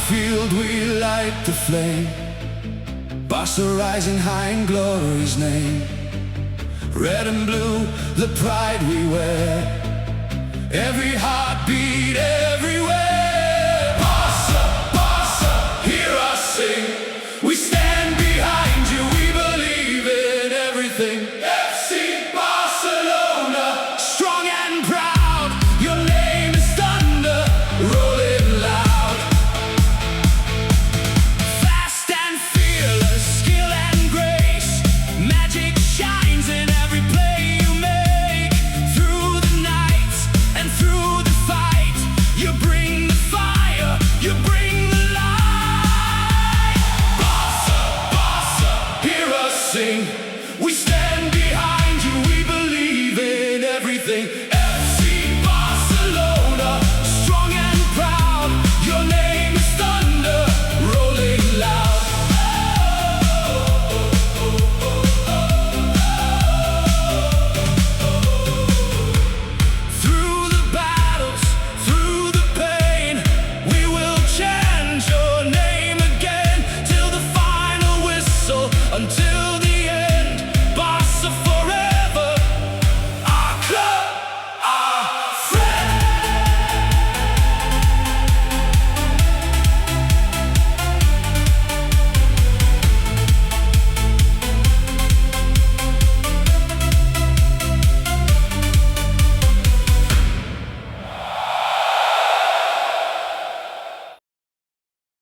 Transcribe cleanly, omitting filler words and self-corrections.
field we light the flame, Barca rising high in glory's name. Red and blue, the pride we wear, every heartbeat everywhere. Barca, Barca, hear us sing. We stand behind you, we believe in everything. FC Barcelona, strong and proud, your name is thunder.